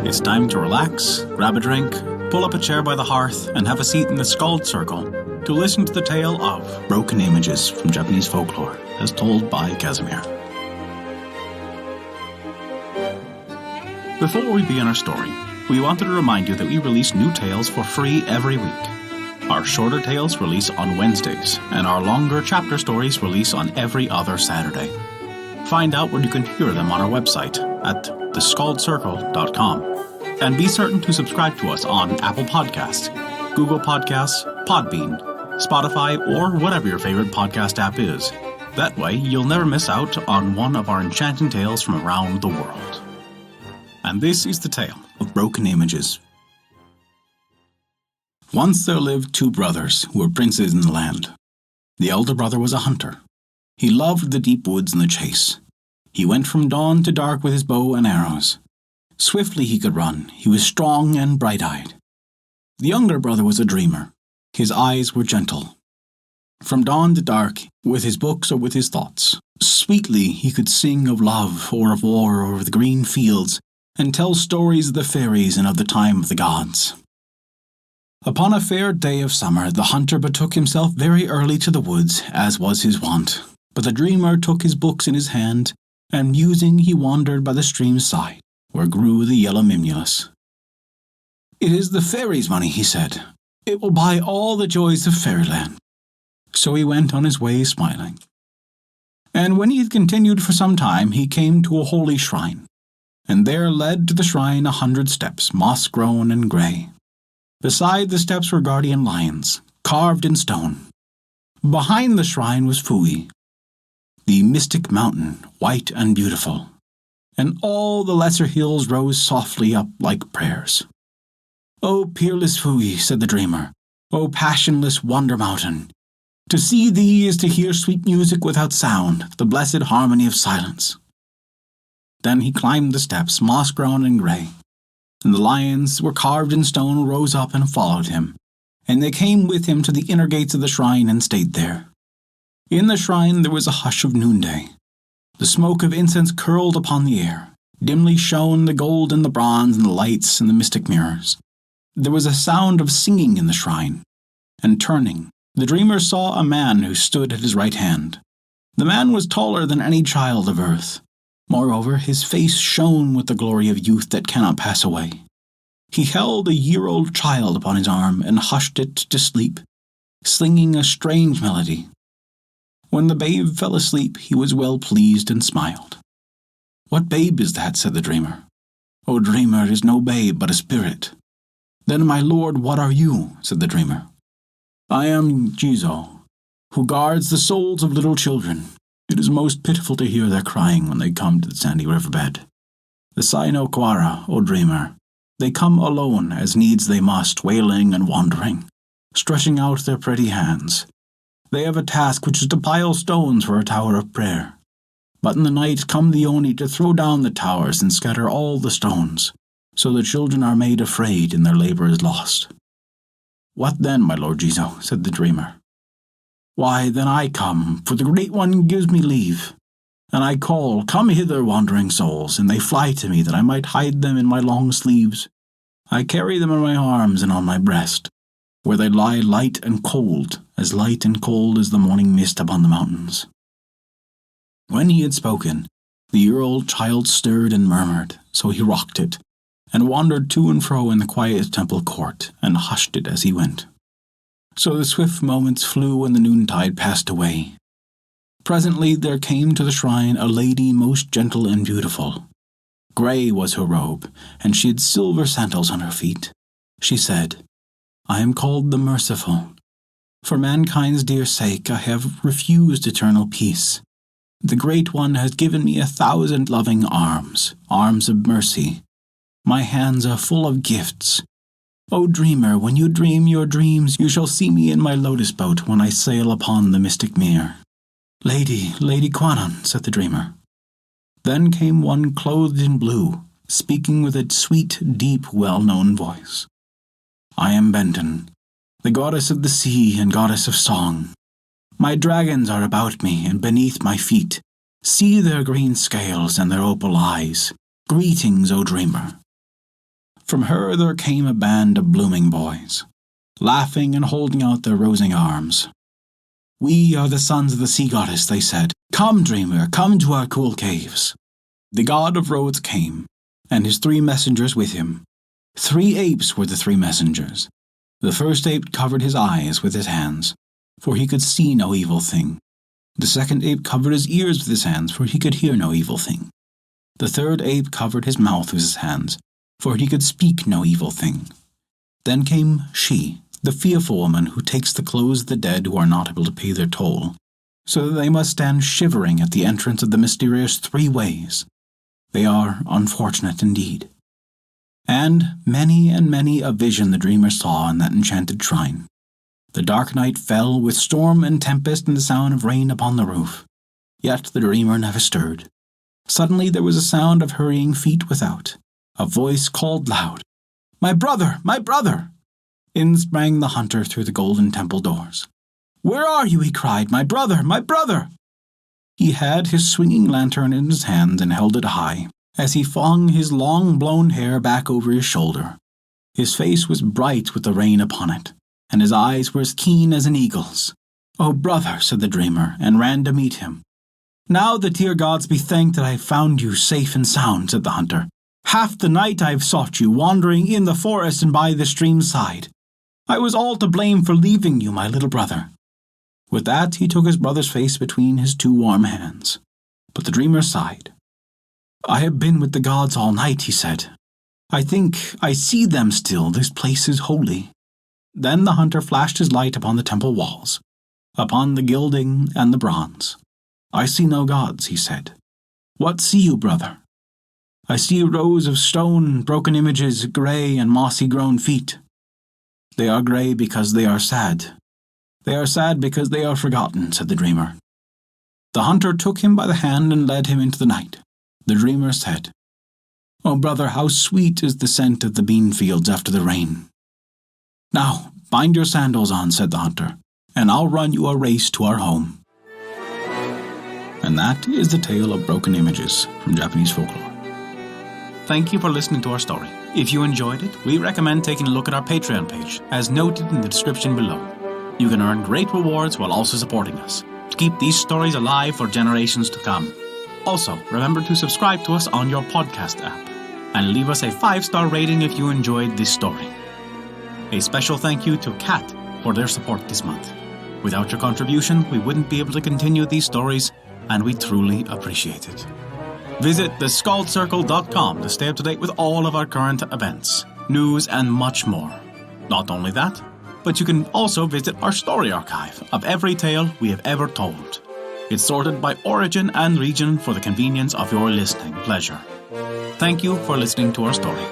It's time to relax, grab a drink, pull up a chair by the hearth, and have a seat in the Skald Circle to listen to the tale of broken images from Japanese folklore, as told by Casimir. Before we begin our story, we wanted to remind you that we release new tales for free every week. Our shorter tales release on Wednesdays, and our longer chapter stories release on every other Saturday. Find out where you can hear them on our website at thescaldcircle.com. And be certain to subscribe to us on Apple Podcasts, Google Podcasts, Podbean, Spotify, or whatever your favorite podcast app is. That way, you'll never miss out on one of our enchanting tales from around the world. And this is the tale of broken images. Once there lived two brothers who were princes in the land. The elder brother was a hunter. He loved the deep woods and the chase. He went from dawn to dark with his bow and arrows. Swiftly he could run. He was strong and bright-eyed. The younger brother was a dreamer. His eyes were gentle. From dawn to dark, with his books or with his thoughts, sweetly he could sing of love or of war or of the green fields, and tell stories of the fairies and of the time of the gods. Upon a fair day of summer, the hunter betook himself very early to the woods, as was his wont. But the dreamer took his books in his hand, and musing he wandered by the stream's side, where grew the yellow mimulus. "It is the fairies' money," he said. "It will buy all the joys of fairyland." So he went on his way smiling. And when he had continued for some time, he came to a holy shrine, and there led to the shrine 100 steps, moss-grown and grey. Beside the steps were guardian lions, carved in stone. Behind the shrine was Fui, the mystic mountain, white and beautiful, and all the lesser hills rose softly up like prayers. "O peerless Fui," said the dreamer, "O passionless wonder mountain, to see thee is to hear sweet music without sound, the blessed harmony of silence." Then he climbed the steps, moss-grown and grey, and the lions were carved in stone rose up and followed him, and they came with him to the inner gates of the shrine and stayed there. In the shrine there was a hush of noonday. The smoke of incense curled upon the air. Dimly shone the gold and the bronze and the lights and the mystic mirrors. There was a sound of singing in the shrine, and turning, the dreamer saw a man who stood at his right hand. The man was taller than any child of earth. Moreover, his face shone with the glory of youth that cannot pass away. He held a year-old child upon his arm and hushed it to sleep, singing a strange melody. When the babe fell asleep, he was well pleased and smiled. "What babe is that?" said the dreamer. "O dreamer, it is no babe, but a spirit." "Then, my lord, what are you?" said the dreamer. "I am Jizo, who guards the souls of little children. It is most pitiful to hear their crying when they come to the sandy riverbed. The Sai no Kawara, O dreamer. They come alone, as needs they must, wailing and wandering, stretching out their pretty hands. They have a task which is to pile stones for a tower of prayer. But in the night come the Oni to throw down the towers and scatter all the stones, so the children are made afraid and their labour is lost." "What then, my lord Jizo?" said the dreamer. "Why, then I come, for the Great One gives me leave. And I call, 'Come hither, wandering souls,' and they fly to me that I might hide them in my long sleeves. I carry them in my arms and on my breast, where they lie light and cold as the morning mist upon the mountains." When he had spoken, the year-old child stirred and murmured, so he rocked it, and wandered to and fro in the quiet temple court, and hushed it as he went. So the swift moments flew and the noontide passed away. Presently there came to the shrine a lady most gentle and beautiful. Grey was her robe, and she had silver sandals on her feet. She said, "I am called the Merciful. For mankind's dear sake I have refused eternal peace. The Great One has given me 1,000 loving arms, arms of mercy. My hands are full of gifts. O dreamer, when you dream your dreams, you shall see me in my lotus boat when I sail upon the mystic mere." Lady Kwannon," said the dreamer. Then came one clothed in blue, speaking with a sweet, deep, well-known voice. "I am Benton, the goddess of the sea and goddess of song. My dragons are about me and beneath my feet. See their green scales and their opal eyes. Greetings, O dreamer." From her there came a band of blooming boys, laughing and holding out their rosing arms. "We are the sons of the sea goddess," they said. "Come, dreamer, come to our cool caves." The god of roads came, and his 3 messengers with him. 3 apes were the 3 messengers. The first ape covered his eyes with his hands, for he could see no evil thing. The second ape covered his ears with his hands, for he could hear no evil thing. The third ape covered his mouth with his hands, for he could speak no evil thing. Then came she, the fearful woman who takes the clothes of the dead who are not able to pay their toll, so that they must stand shivering at the entrance of the mysterious 3 ways. They are unfortunate indeed. And many a vision the dreamer saw in that enchanted shrine. The dark night fell with storm and tempest and the sound of rain upon the roof. Yet the dreamer never stirred. Suddenly there was a sound of hurrying feet without. A voice called loud, "My brother! My brother!" In sprang the hunter through the golden temple doors. "Where are you?" he cried. "My brother! My brother!" He had his swinging lantern in his hand and held it high, as he flung his long blown hair back over his shoulder. His face was bright with the rain upon it, and his eyes were as keen as an eagle's. "Oh, brother," said the dreamer, and ran to meet him. "Now the dear gods be thanked that I have found you safe and sound," said the hunter. "Half the night I have sought you, wandering in the forest and by the stream's side. I was all to blame for leaving you, my little brother." With that he took his brother's face between his 2 warm hands. But the dreamer sighed. "I have been with the gods all night," he said. "I think I see them still. This place is holy." Then the hunter flashed his light upon the temple walls, upon the gilding and the bronze. "I see no gods," he said. "What see you, brother?" "I see rows of stone, broken images, grey and mossy-grown feet." "They are grey because they are sad. They are sad because they are forgotten," said the dreamer. The hunter took him by the hand and led him into the night. The dreamer said, "Oh, brother, how sweet is the scent of the bean fields after the rain." "Now, bind your sandals on," said the hunter, "and I'll run you a race to our home." And that is the tale of broken images from Japanese folklore. Thank you for listening to our story. If you enjoyed it, we recommend taking a look at our Patreon page, as noted in the description below. You can earn great rewards while also supporting us, to keep these stories alive for generations to come. Also, remember to subscribe to us on your podcast app, and leave us a 5-star rating if you enjoyed this story. A special thank you to Kat for their support this month. Without your contribution, we wouldn't be able to continue these stories, and we truly appreciate it. Visit theskullcircle.com to stay up to date with all of our current events, news, and much more. Not only that, but you can also visit our story archive of every tale we have ever told. It's sorted by origin and region for the convenience of your listening pleasure. Thank you for listening to our story.